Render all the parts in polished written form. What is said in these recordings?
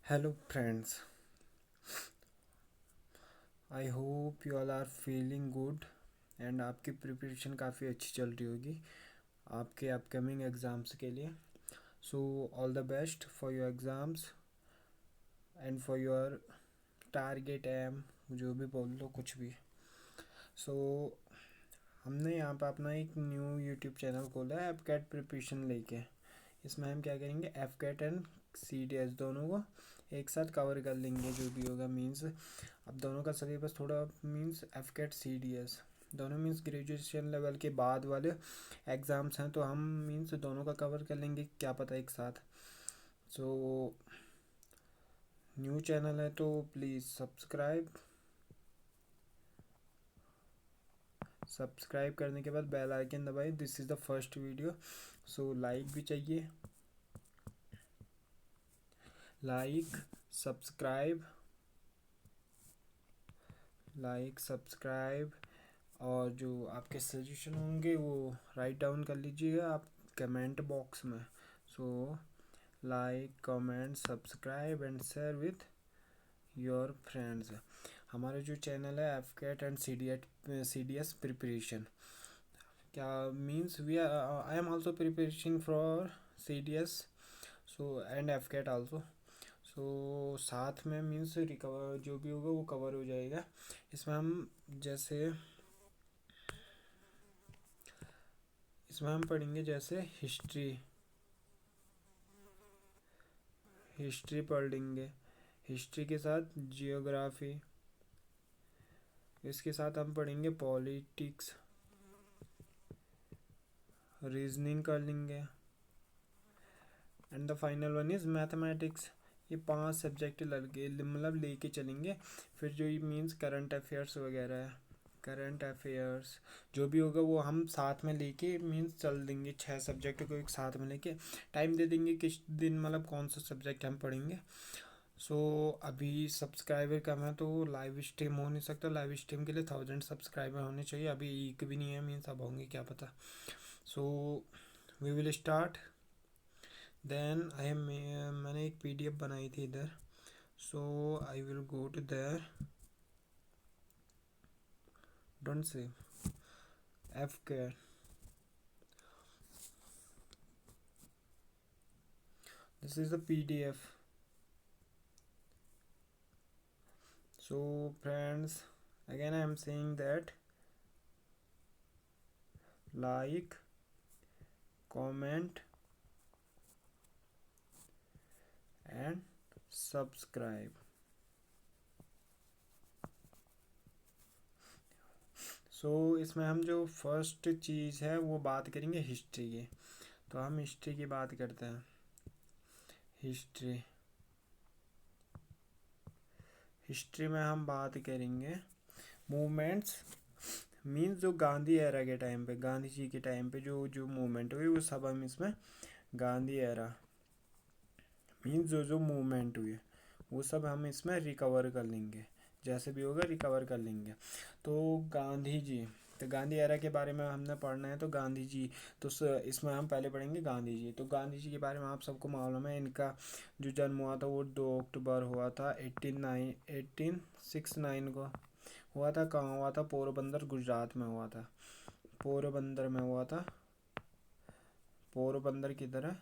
Hello friends, I hope you all are feeling good and आपकी preparation काफ़ी अच्छी चल रही होगी आपके अपकमिंग एग्ज़ाम्स के लिए। So all the best for your exams and for your target aim, जो भी बोल लो कुछ भी। सो हमने यहाँ पे अपना एक न्यू यूट्यूब चैनल खोला है एफ कैट प्रिपरेशन लेके। इसमें हम क्या करेंगे, AFCAT and C D S दोनों को एक साथ कवर कर लेंगे। जो भी होगा मीन्स अब दोनों का सिलेबस थोड़ा means AFCAT C D S दोनों मीन्स ग्रेजुएशन लेवल के बाद वाले एग्ज़ाम्स हैं, तो हम मीन्स दोनों का कवर कर लेंगे, क्या पता एक साथ। सो न्यू चैनल है तो प्लीज़ सब्सक्राइब करने के बाद बेल आइकन दबाइए। This is the first video, so like भी चाहिए, लाइक सब्सक्राइब और जो आपके सजेशन होंगे वो राइट डाउन कर लीजिएगा आप कमेंट बॉक्स में। So like, comment, subscribe and share with your friends. हमारा जो चैनल है AFCAT and C D S preparation, क्या means we are I am also preparation for C D S so and AFCAT also. So साथ में means recover जो भी होगा वो कवर हो जाएगा। इसमें हम जैसे इसमें हम पढ़ेंगे जैसे हिस्ट्री पढ़ लेंगे, हिस्ट्री के साथ जियोग्राफी, इसके साथ हम पढ़ेंगे पॉलिटिक्स, रीजनिंग कर लेंगे and the final one is mathematics. ये 5 सब्जेक्ट लगे मतलब लेके चलेंगे। फिर जो ये मीन्स करंट अफेयर्स वगैरह है, करंट अफेयर्स जो भी होगा वो हम साथ में लेके मीन्स चल देंगे। 6 सब्जेक्ट को एक साथ में लेके टाइम दे देंगे किस दिन मतलब कौन सा सब्जेक्ट हम पढ़ेंगे। सो अभी सब्सक्राइबर कम है तो लाइव स्ट्रीम हो नहीं सकता। लाइव स्ट्रीम के लिए 1000 सब्सक्राइबर होने चाहिए। अभी एक भी नहीं है, मीन्स अब होंगे क्या पता। So we will start. Then मैंने एक पीडीएफ बनाई थी इधर, so I will go to there, don't say F care, this is the PDF. So friends, again I am saying that like, comment and subscribe. So इसमें हम जो first चीज़ है वो बात करेंगे हिस्ट्री की। तो हम हिस्ट्री की बात करते हैं। हिस्ट्री में हम बात करेंगे मूवमेंट्स, मीन्स जो गांधी एरा के टाइम पे, गांधी जी के टाइम पे जो जो मूवमेंट हुई वो सब हम इसमें गांधी एरा मीन्स जो जो मूवमेंट हुई वो सब हम इसमें रिकवर कर लेंगे, जैसे भी होगा रिकवर कर लेंगे। तो गांधी जी, तो गांधी एरा के बारे में हमने पढ़ना है। तो गांधी जी, तो इसमें हम पहले पढ़ेंगे गांधी जी। तो गांधी जी के बारे में आप सबको मालूम है, इनका जो जन्म हुआ था वो 2 अक्टूबर हुआ था 1869 को हुआ था। कहाँ हुआ था? पोरबंदर, गुजरात में हुआ था। पोरबंदर में हुआ था। पोरबंदर की तरह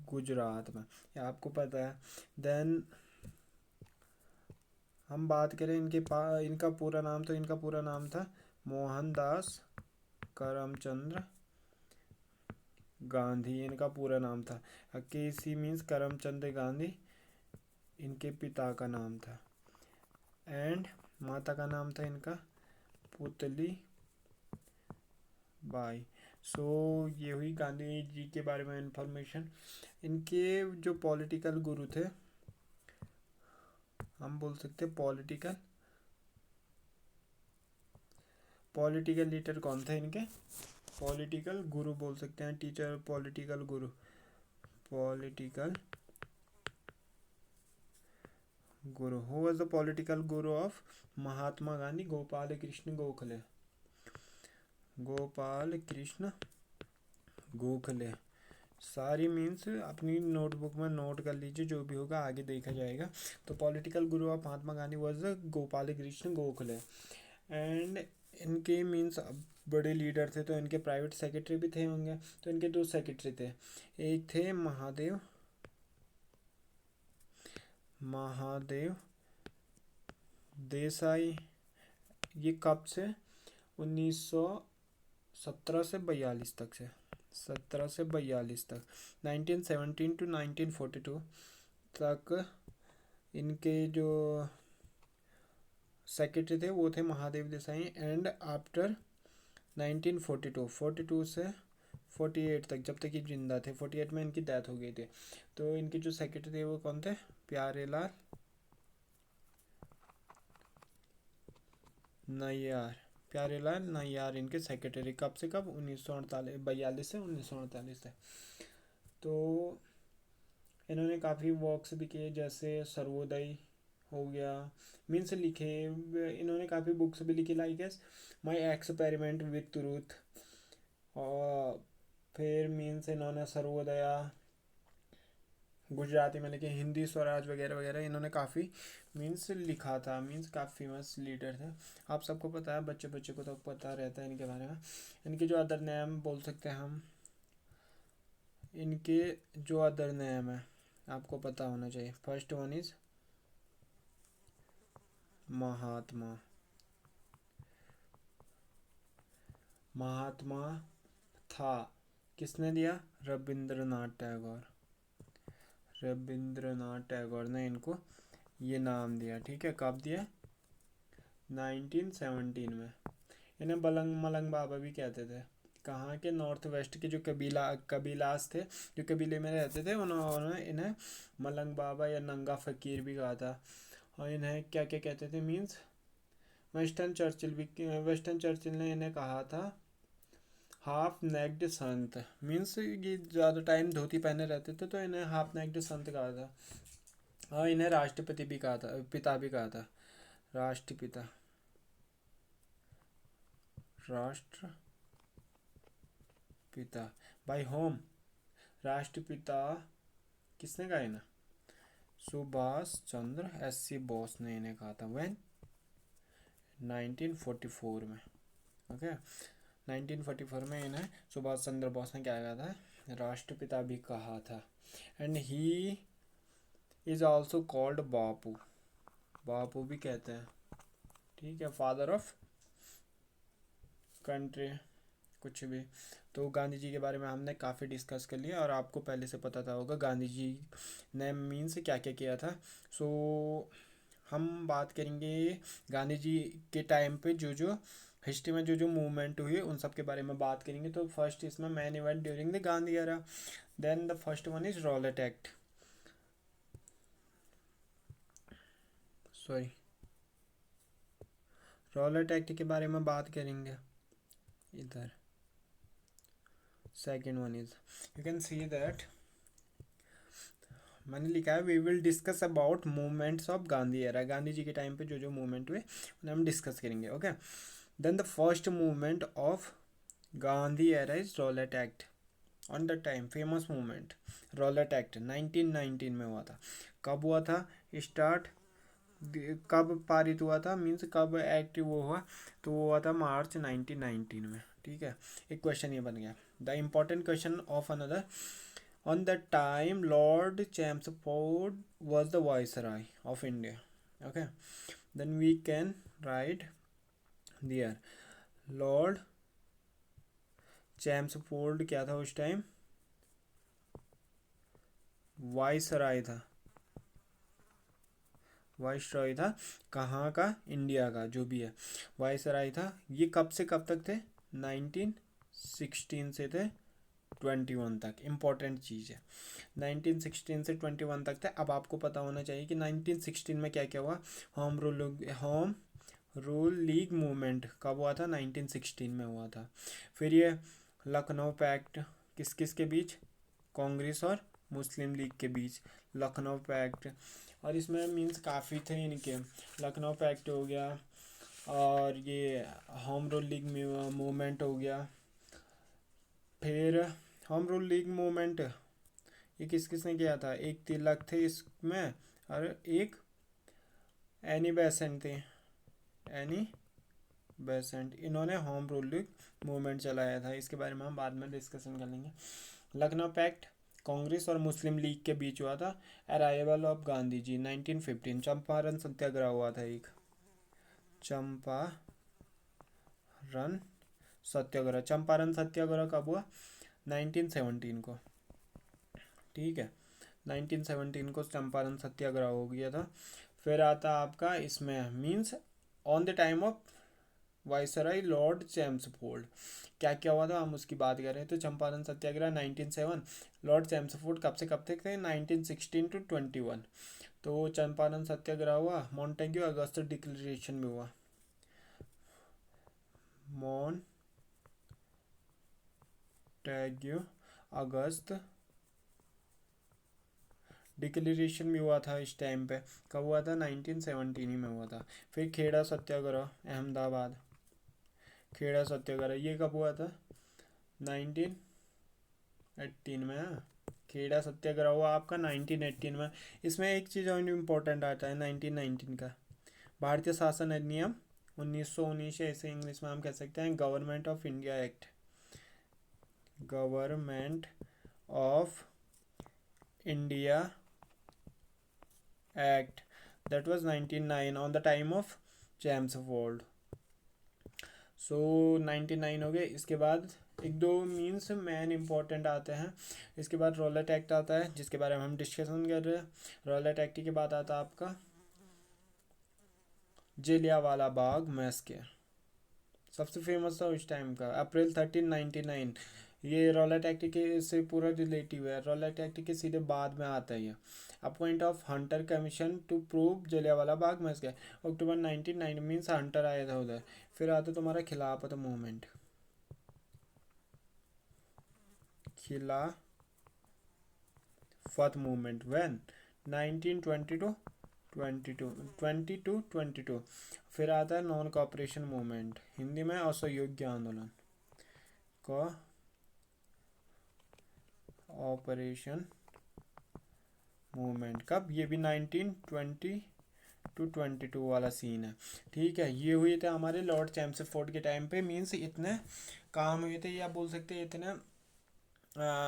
गुजरात में, ये आपको पता है। देन हम बात करें इनका पूरा नाम, तो इनका पूरा नाम था मोहनदास करमचंद गांधी। इनका पूरा नाम था केसी मीन्स करमचंद गांधी, इनके पिता का नाम था। एंड माता का नाम था इनका पुतली बाई। सो ये हुई गांधी जी के बारे में इंफॉर्मेशन। इनके जो पॉलिटिकल गुरु थे, हम बोल सकते पॉलिटिकल लीडर कौन थे इनके? पॉलिटिकल गुरु बोल सकते हैं, teacher, political Guru, political Guru. Who was the political Guru of Mahatma Gandhi? Gopal Krishna Gokhale. Gopal Krishna Gokhale. सारी मीन्स अपनी नोटबुक में नोट कर लीजिए, जो भी होगा आगे देखा जाएगा। तो political Guru of Mahatma Gandhi was Gopal Krishna Gokhale. And इनके मीन्स बड़े लीडर थे, तो इनके प्राइवेट सेक्रेटरी भी थे होंगे। तो इनके दो सेक्रेटरी थे, एक थे महादेव देसाई। ये कब से? 1917 से 42 तक से, 17 से 42 तक, 1917 टू 1942 तक इनके जो सेक्रेटरी थे वो थे महादेव देसाई। एंड आफ्टर 1942 से 48 तक, जब तक ये जिंदा थे, 48 में इनकी डेथ हो गई थी। तो इनके जो सेक्रेटरी थे वो कौन थे? प्यारेलाल नैयार। प्यारेलाल नैयार इनके सेक्रेटरी। कब से कब? 1942 से 1948 तक। तो इन्होंने काफ़ी वर्क्स भी किए, जैसे सर्वोदय हो गया, मीन्स लिखे। इन्होंने काफ़ी बुक्स भी लिखी, like S my experiment with truth. और फिर मीन्स इन्होंने सर्वोदया गुजराती में लिखे, हिंदी स्वराज वगैरह वगैरह इन्होंने काफ़ी मीन्स लिखा था। मीन्स काफ़ी फेमस लीडर थे। आप सबको पता है, बच्चे बच्चे को तो पता रहता है इनके बारे में। इनके जो अदर नेम बोल सकते हैं हम, इनके जो अदर नेम है आपको पता होना चाहिए। फर्स्ट वन इज महात्मा। महात्मा था किसने दिया? रविंद्रनाथ टैगोर। रविंद्रनाथ टैगोर ने इनको ये नाम दिया। ठीक है, कब दिया? 1917 में। इन्हें बलंग मलंग बाबा भी कहते थे। कहाँ के? नॉर्थ वेस्ट के जो कबीलास थे, जो कबीले में रहते थे, उन्होंने इन्हें मलंग बाबा या नंगा फकीर भी कहा था। और इन्हें क्या क्या कहते थे? मीन्स वेस्टर्न चर्चिल ने इन्हें कहा था हाफ नेक्ड संत। मीन्स ये ज़्यादा टाइम धोती पहने रहते थे, तो इन्हें हाफ नेक्ड संत कहा था। और इन्हें राष्ट्रपति भी कहा था, पिता भी कहा था, राष्ट्रपिता, राष्ट्रपिता। By whom? राष्ट्रपिता किसने कहा इन्हें? सुभाष चंद्र SC बोस ने इन्हें कहा था। व्हेन? 1944 में। ओके, 1944 में इन्हें सुभाष चंद्र बोस ने क्या कहा था? राष्ट्रपिता भी कहा था। And he is also called Bapu. Bapu भी कहते हैं। ठीक है, फादर ऑफ कंट्री, कुछ भी। तो गांधी जी के बारे में हमने काफ़ी डिस्कस कर लिया, और आपको पहले से पता था होगा गांधी जी ने मीन्स क्या क्या किया था। सो हम बात करेंगे गांधी जी के टाइम पे जो जो हिस्ट्री में जो जो मूवमेंट हुई उन सब के बारे में बात करेंगे। तो फर्स्ट इसमें main event during the Gandhi era. Then the first one is Rowlatt act. Rowlatt act के बारे में बात करेंगे इधर। Second one is, you can see that मैंने लिखा है we will discuss about movements of Gandhi era. Gandhi ji के टाइम पे जो जो मूवमेंट हुए उन्हें हम डिस्कस करेंगे। Okay, then the first movement of Gandhi era is Rowlatt Act. On the time famous movement Rowlatt Act 1919 में हुआ था। कब हुआ था स्टार्ट? कब पारित हुआ था? मीन्स कब एक्ट वो हुआ? तो वो हुआ था मार्च 1919 में। ठीक है, एक क्वेश्चन ये बन गया। The important question of another, on that time Lord Chelmsford was the viceroy of India. Okay, then we can write there Lord Chelmsford क्या था उस टाइम? वाइसराय था। वाइसराय था कहाँ का? इंडिया का, जो भी है वाइसराय था। ये कब से कब तक थे? 1916 से थे 21 तक। इम्पॉर्टेंट चीज़ है, 1916 से 21 तक थे। अब आपको पता होना चाहिए कि 1916 में क्या क्या हुआ। होम रूल लीग मूवमेंट कब हुआ था? 1916 में हुआ था। फिर ये लखनऊ पैक्ट किस किस के बीच? कांग्रेस और मुस्लिम लीग के बीच लखनऊ पैक्ट। और इसमें मीन्स काफ़ी थे इनके। लखनऊ पैक्ट हो गया, और ये होम रूल लीग मूवमेंट हो गया, फिर होम रूल लीग मूवमेंट ये किसने किया था? एक तिलक थे इसमें और एक एनी बेसेंट थे। एनी बेसेंट, इन्होंने होम रूल लीग मूवमेंट चलाया था। इसके बारे में हम बाद में डिस्कशन कर लेंगे। लखनऊ पैक्ट कांग्रेस और मुस्लिम लीग के बीच हुआ था। Arrival of Gandhi ji 1915। चंपारण सत्याग्रह हुआ था एक, चंपारण सत्याग्रह। चंपारण सत्याग्रह कब हुआ? 1917 को, ठीक है, 1917 को चंपारण सत्याग्रह हो गया था। फिर आता आपका इसमें means on the time of viceroy Lord Chelmsford. क्या क्या हुआ था हम उसकी बात कर रहे हैं। तो चंपारण सत्याग्रह 1907। लॉर्ड चैम्सफोर्ड कब से कब तक थे? 1916 to 21। तो चंपारण सत्याग्रह हुआ। मॉन्टेग्यू अगस्त डिक्लेरेशन में हुआ। मॉन्टेग्यू अगस्त डिक्लेरेशन भी हुआ था इस टाइम पे। कब हुआ था? 1917 में हुआ था। फिर खेड़ा सत्याग्रह अहमदाबाद, खेड़ा सत्याग्रह ये कब हुआ था? 1918 में। हाँ, खेड़ा सत्याग्रह हुआ आपका 1918 में। इसमें एक चीज़ और इम्पोर्टेंट आता है 1919 का, भारतीय शासन अधिनियम 1919, ऐसे इंग्लिश में हम कह सकते हैं government of India act. Government of India act that was 1909 on the time of Chelmsford. So 1909 हो गए। इसके बाद एक दो मीन्स मैन इंपॉर्टेंट आते हैं। इसके बाद रॉलेट एक्ट आता है जिसके बारे में हम डिस्कशन कर रहे हैं। रॉलेट एक्ट के बाद आता है आपका जलियांवाला बाग मैसकर, सबसे फेमस था उस टाइम का, अप्रैल 1399। ये रॉलेट एक्ट के से पूरा रिलेटिव है। रॉलेट एक्ट के सीधे बाद में आता है ये। Appoint of Hunter commission to prove Jallianwala Bagh massacre, October 1909 means Hunter आया था उधर। फिर आता तुम्हारा खिलाफत मूवमेंट, खिलाफत मूवमेंट व्हेन 1922 22। फिर आता है नॉन कॉपरेशन मूवमेंट, हिंदी में असहयोग्य आंदोलन, ऑपरेशन मूवमेंट। कब? ये भी 1920 to 22 वाला सीन है, ठीक है। ये हुए थे हमारे लॉर्ड चैम्सफोर्ड के टाइम पे। मीन्स इतने काम हुए थे या बोल सकते हैं इतने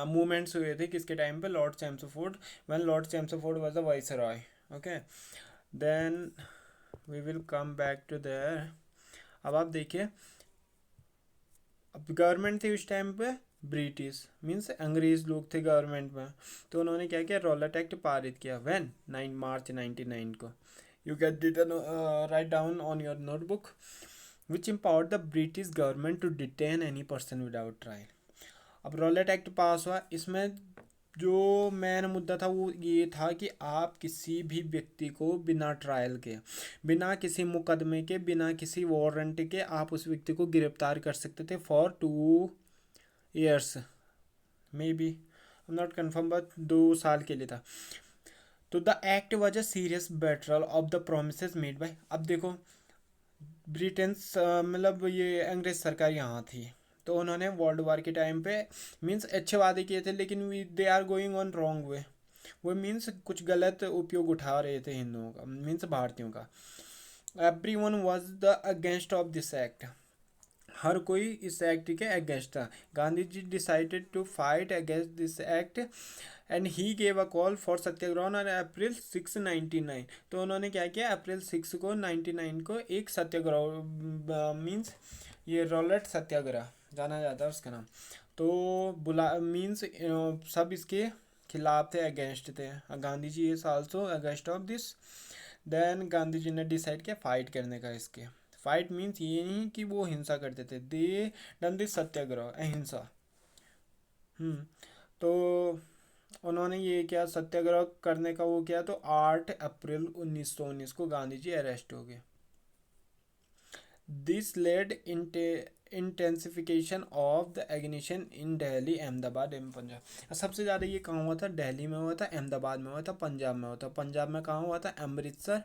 मूवमेंट्स हुए थे किसके टाइम पे? Lord Chelmsford, when Lord Chelmsford was the viceroy. Okay, then we will come back to there. अब आप देखिए, अब गवर्नमेंट थी उस टाइम पे ब्रिटिश, मीन्स अंग्रेज लोग थे गवर्नमेंट में। तो उन्होंने क्या किया? रॉलेट एक्ट पारित किया। व्हेन 9 मार्च 1999 को। You can write down on your notebook, which empowered the British government to detain any person without trial. अब रॉलेट एक्ट पास हुआ। इसमें जो मेन मुद्दा था वो ये था कि आप किसी भी व्यक्ति को बिना ट्रायल के, बिना किसी मुकदमे के, बिना किसी वारंट के आप उस व्यक्ति को गिरफ्तार कर सकते थे for 2 years, may be, not confirm, but 2 साल के लिए था। तो the act was a serious betrayal of the promise made by. अब देखो, ब्रिटेन मतलब ये अंग्रेज सरकार यहाँ थी, तो उन्होंने वर्ल्ड वार के टाइम पे मीन्स अच्छे वादे किए थे, लेकिन they are going on wrong way. वो मीन्स कुछ गलत उपयोग उठा रहे थे हिंदुओं का, मीन्स भारतीयों का। Every one was the against of this act. हर कोई इस एक्ट के अगेंस्ट था। Gandhi ji decided to fight against this act and he gave a call for satyagraha on April 6 1999। तो उन्होंने क्या किया? अप्रैल 6 को 1999 को एक सत्याग्रह, मीन्स ये रॉलेट सत्याग्रह जाना जाता है उसका नाम। तो बुला मीन्स सब इसके खिलाफ थे, अगेंस्ट थे। Gandhi ji is also against of this. Then Gandhi ji ने डिसाइड किया फाइट करने का इसके। फाइट मीन्स ये नहीं कि वो हिंसा करते थे, दे डन दिस सत्याग्रह, अहिंसा। तो उन्होंने ये क्या सत्याग्रह करने का वो किया, तो 8 अप्रैल 1919 को गांधी जी अरेस्ट हो गए। This led intensification of the agitation in Delhi, Ahmedabad एवं पंजाब। सबसे ज़्यादा ये कहाँ हुआ था? दिल्ली में हुआ था, अहमदाबाद में हुआ था, पंजाब में हुआ था। पंजाब में कहाँ हुआ था? Amritsar,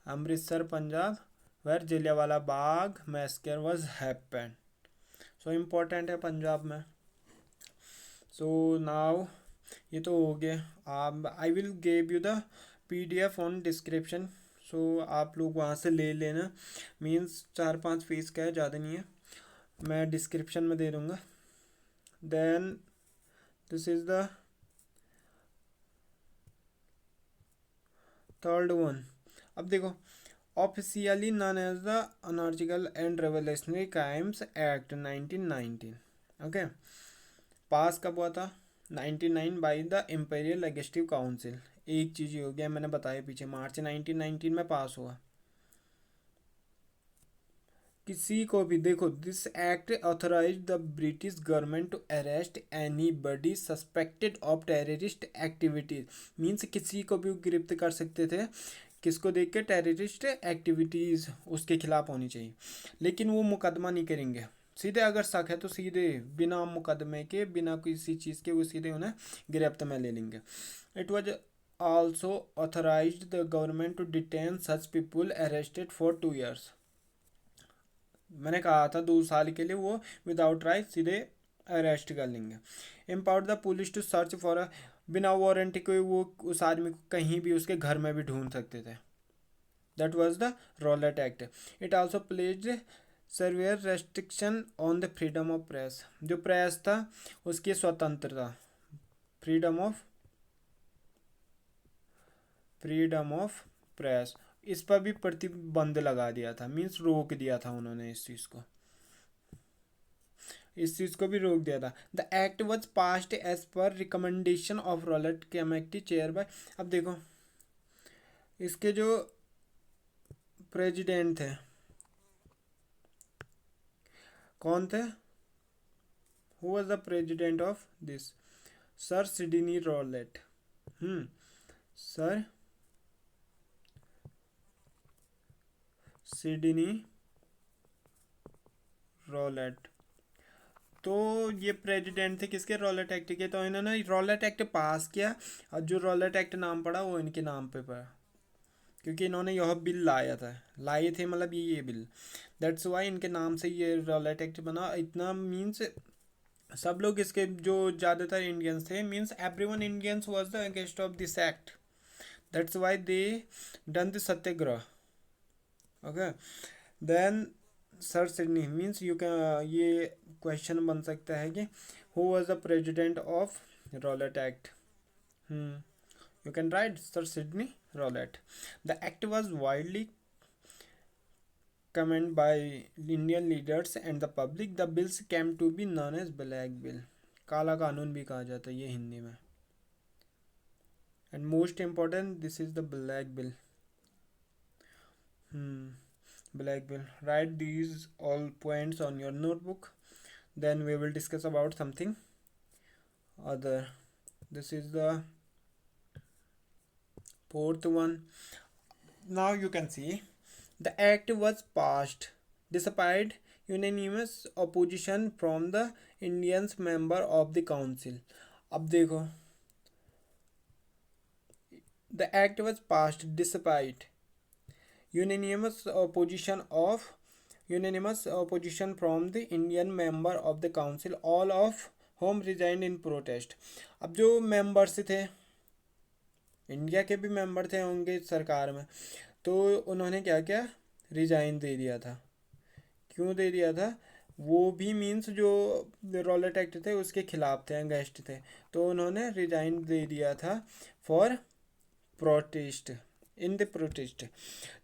Amritsar Punjab, where Jallianwala Bagh massacre was happened. So important है पंजाब में। सो नाउ ये तो हो गया। I will give you the PDF on description, so आप लोग वहाँ से ले लेना। मीन्स 4-5 फीस का है, ज़्यादा नहीं है, मैं डिस्क्रिप्शन में दे दूँगा। Then this is the third one. अब देखो, officially known as the anarchical and revolutionary crimes act 1919। Okay, pass कब हुआ था? 99 by the imperial legislative council. एक चीज़ ही हो गया, मैंने बताया पीछे, मार्च 1919 में पास हुआ। किसी को भी देखो, this act authorize the British government to arrest any body suspected of terrorist activities. Means किसी को भी गिरफ्त कर सकते थे, किसको देख के? टेररिस्ट एक्टिविटीज़ उसके खिलाफ होनी चाहिए, लेकिन वो मुकदमा नहीं करेंगे। सीधे अगर शक है तो सीधे बिना मुकदमे के, बिना किसी चीज़ के, वो सीधे उन्हें गिरफ्त में ले लेंगे। It was also authorize the government to detain such people arrested for 2 years। मैंने कहा था 2 साल के लिए वो विदाउट राइट सीधे अरेस्ट कर लेंगे। Empowered the police to search for a, बिना वारंट के वो उस आदमी को कहीं भी उसके घर में भी ढूंढ सकते थे। That was the Rowlatt act. It also placed surveyor restriction on the freedom of press. जो प्रेस था उसकी स्वतंत्रता, फ्रीडम ऑफ प्रेस, इस पर भी प्रतिबंध लगा दिया था। मीन्स रोक दिया था उन्होंने इस चीज़ को भी रोक दिया था। The act was passed as per recommendation of Rowlatt committee chair by. अब देखो, इसके जो प्रेसिडेंट थे कौन थे? Who was the president of this? Sir Sidney Rowlatt. Sir Sidney Rowlatt. तो ये प्रेसिडेंट थे किसके? रॉलेट एक्ट के। तो इन्होंने रॉलेट एक्ट पास किया, और जो रॉलेट एक्ट नाम पड़ा वो इनके नाम पे पड़ा, क्योंकि इन्होंने यह बिल लाए थे, मतलब ये बिल। दैट्स वाई इनके नाम से ये रॉलेट एक्ट बना। इतना मीन्स सब लोग इसके, जो ज़्यादातर इंडियंस थे, means everyone Indians was the against of this act. That's why they done the satyagraha. Okay, then sir Sidney means you can, ये क्वेश्चन बन सकता है कि who was the president of Rowlatt act? You can write Sir Sidney Rowlatt. The act was widely commended by Indian leaders and the public. The bills came to be known as Black Bill. काला कानून भी कहा जाता है ये हिंदी में। And most important, this is the Black Bill. Black Bill. Write these all points on your notebook. Then we will discuss about something other. This is the fourth one. Now you can see the act was passed despite unanimous opposition from the Indian member of the council. अब देखो, the act was passed despite unanimous opposition from the Indian member of the council, all of whom resigned in protest. अब जो members थे, India के भी member थे होंगे सरकार में, तो उन्होंने क्या किया? रिजाइन दे दिया था। क्यों दे दिया था? वो भी मीन्स जो रॉलेट एक्ट थे उसके खिलाफ थे, अगेंस्ट थे, तो उन्होंने रिजाइन दे दिया था for protest, in the protest.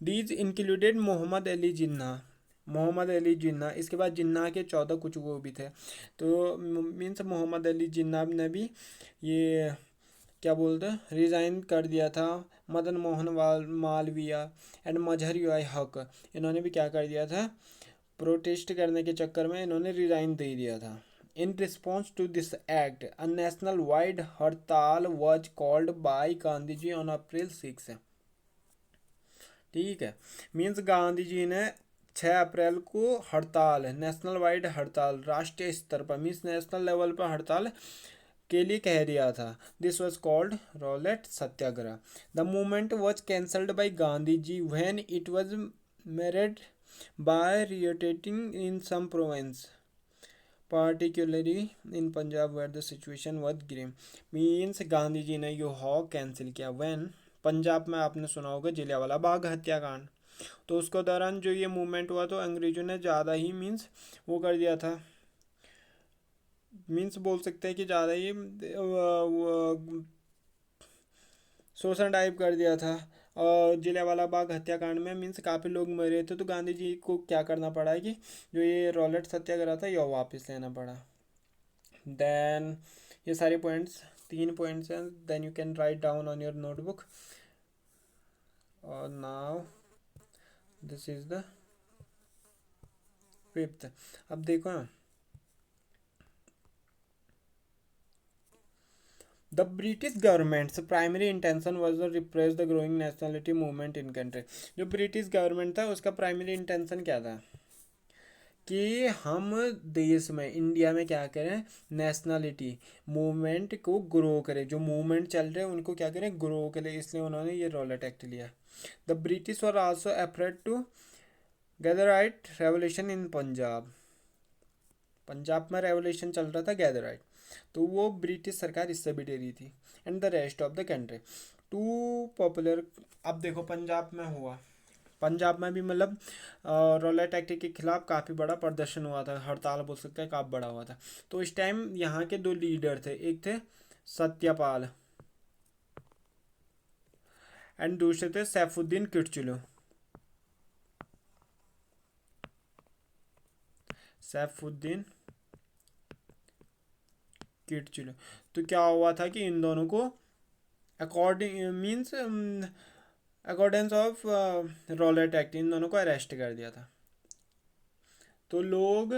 These included Mohammad Ali Jinnah. इसके बाद जिन्ना के 14 कुछ वो भी थे, तो मीन्स मोहम्मद अली जिन्ना ने भी ये क्या बोलते हैं, रिज़ाइन कर दिया था। Madan Mohan Malviya and Mazhar UI हक, इन्होंने भी क्या कर दिया था? प्रोटेस्ट करने के चक्कर में इन्होंने रिज़ाइन दे दिया था। In response to this act a national wide hartal was called by Gandhi ji on April 6। ठीक है, मीन्स गांधी जी ने 6 अप्रैल को हड़ताल, नेशनल वाइड हड़ताल, राष्ट्रीय स्तर पर, मीन्स नेशनल लेवल पर हड़ताल के लिए कह दिया था। This was called Rowlatt satyagraha. The movement was cancelled by Gandhi ji when it was marred by rioting in some province. particularly in Punjab where the situation was grim. Means Gandhi ji ने यो हॉक कैंसिल किया when पंजाब में आपने सुना होगा जलियांवाला बाग हत्याकांड, तो उसके दौरान जो ये मूवमेंट हुआ तो अंग्रेजों ने ज़्यादा ही मीन्स वो कर दिया था, मीन्स बोल सकते हैं कि ज़्यादा ही शोषण टाइप कर दिया था। और जलियांवाला बाग हत्याकांड में मीन्स काफ़ी लोग मरे थे, तो गांधी जी को क्या करना पड़ा है कि जो ये रॉलेट सत्याग्रह था यह वापस लेना पड़ा। देन ये सारे पॉइंट्स 3 पॉइंट्स हैं, then you can write down on your notebook. और now this is the 5th। अब देखो ना, the British government's primary intention was to repress the growing nationality movement in country. जो ब्रिटिश गवर्नमेंट था उसका primary intention क्या था कि हम देश में इंडिया में क्या करें, नेशनलिटी मूवमेंट को ग्रो करें, जो मूवमेंट चल रहे हैं उनको क्या करें, ग्रो करें, इसलिए उन्होंने ये रॉलेट एक्ट लिया। The British were also effort to gather it revolution in Punjab. Punjab में रेवोल्यूशन चल रहा था गैदराइट, तो वो ब्रिटिश सरकार इससे भी डरी थी। And the rest of the country to popular. अब देखो पंजाब में हुआ, पंजाब में भी मतलब रॉलेट एक्ट के खिलाफ काफ़ी बड़ा प्रदर्शन हुआ था, हड़ताल बोल सकते हैं, काफ़ी बड़ा हुआ था। तो इस टाइम यहाँ के 2 लीडर थे, एक थे सत्यपाल एंड दूसरे थे सैफुद्दीन किरचलू। सैफुद्दीन किरचलू। तो क्या हुआ था कि इन दोनों को according means accordance of Rowlatt act in दोनों को अरेस्ट कर दिया था। तो लोग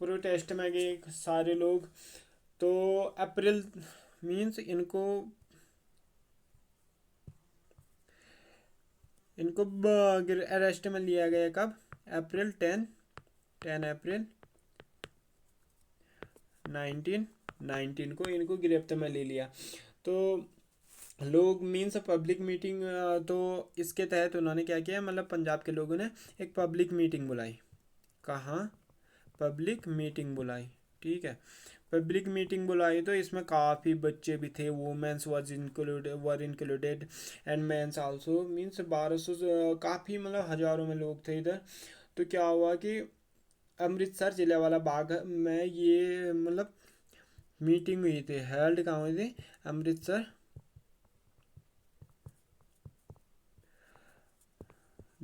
प्रोटेस्ट में गए सारे लोग। तो अप्रैल मीन्स इनको अरेस्ट में लिया गया कब, अप्रैल 10 अप्रैल 1919 को इनको गिरफ्त में ले लिया। तो लोग मीन्स पब्लिक मीटिंग, तो इसके तहत उन्होंने क्या किया, मतलब पंजाब के लोगों ने एक पब्लिक मीटिंग बुलाई। कहाँ पब्लिक मीटिंग बुलाई, ठीक है, पब्लिक मीटिंग बुलाई। तो इसमें काफ़ी बच्चे भी थे, womens were included and mens also, means 1200 काफ़ी मतलब हज़ारों में लोग थे इधर। तो क्या हुआ कि अमृतसर जलियांवाला बाग में ये मतलब मीटिंग हुई थी, हेल्ड कहाँ हुई थी, अमृतसर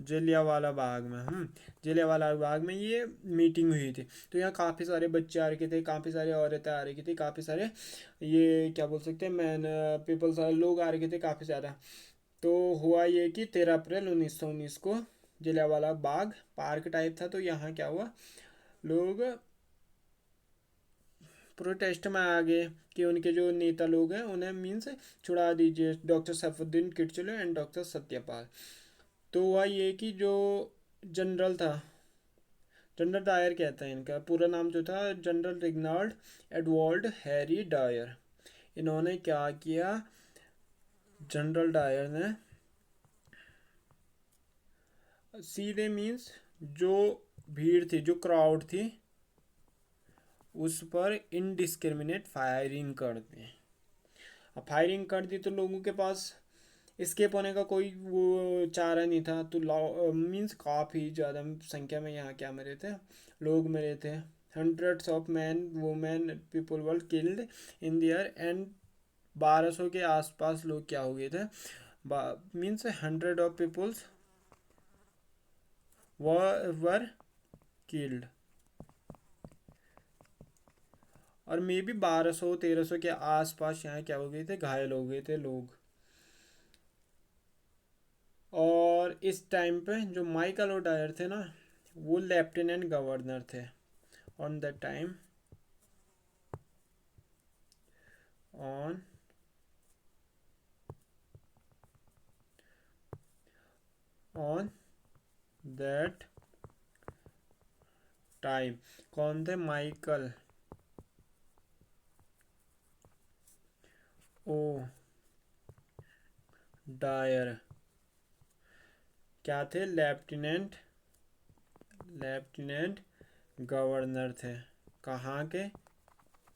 जलियांवाला बाग में। जलियांवाला बाग में ये मीटिंग हुई थी। तो यहाँ काफ़ी सारे बच्चे आ रखे थे, काफ़ी सारे औरतें आ रही थी, काफ़ी सारे ये क्या बोल सकते हैं मैन पीपल, सारे लोग आ रखे थे काफ़ी ज़्यादा। तो हुआ ये कि 13 अप्रैल 1919 को जलियांवाला बाग पार्क टाइप था, तो यहाँ क्या हुआ, लोग प्रोटेस्ट में आ गए कि उनके जो नेता लोग हैं उन्हें मीन्स छुड़ा दीजिए, doctor Saifuddin Kitchlew and doctor Satyapal. तो हुआ ये कि जो जनरल था, जनरल डायर कहते हैं, इनका पूरा नाम जो था जनरल रिग्नाल्ड एडवर्ड हैरी डायर। इन्होंने क्या किया, जनरल डायर ने सीधे मीन्स जो भीड़ थी, जो क्राउड थी, उस पर इनडिस्क्रिमिनेट फायरिंग कर दी। अब फायरिंग कर दी तो लोगों के पास एस्केप होने का कोई वो चारा नहीं था। तो मीन्स काफ़ी ज़्यादा संख्या में यहाँ क्या मरे थे, लोग मरे थे। Hundreds of man women people were killed in there and 1200 के आसपास लोग क्या हो गए थे, means 100 of peoples were killed, और मे बी 1200-1300 के आसपास यहाँ क्या हो गए थे, घायल हो गए थे लोग। और इस टाइम पे जो माइकल ओडायर थे ना, वो लेफ्टिनेंट गवर्नर थे on the time, on on that time. कौन थे, माइकल ओ डायर क्या थे, लेफ्टिनेंट गवर्नर थे। कहाँ के?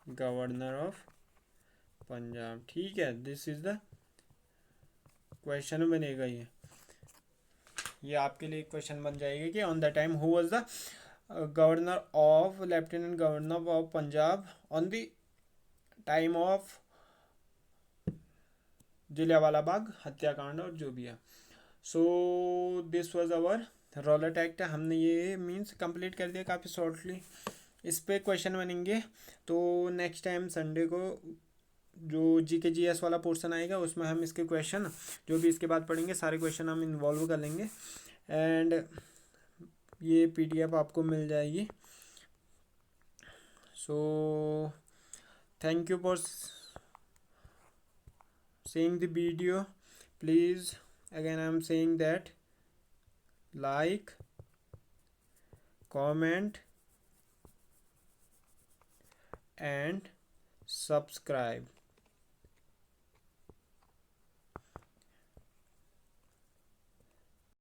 Governor of Punjab. ठीक है, दिस इज द क्वेश्चन बनेगा। ये आपके लिए क्वेश्चन बन जाएगा कि on the time who was the governor of lieutenant governor of Punjab on the time of Jallianwala Bagh हत्याकांड और जो भी है। So this was our Rowlatt act. हमने ये मीन्स कंप्लीट कर दिया काफ़ी शॉर्टली। इस पे क्वेश्चन बनेंगे। तो नेक्स्ट टाइम संडे को जो जीके जीएस वाला पोर्शन आएगा उसमें हम इसके क्वेश्चन जो भी इसके बाद पढ़ेंगे सारे क्वेश्चन हम इन्वॉल्व कर लेंगे। एंड ये पीडीएफ आपको मिल जाएगी। So thank you for seeing the video. Please, again I am saying that like, comment and subscribe.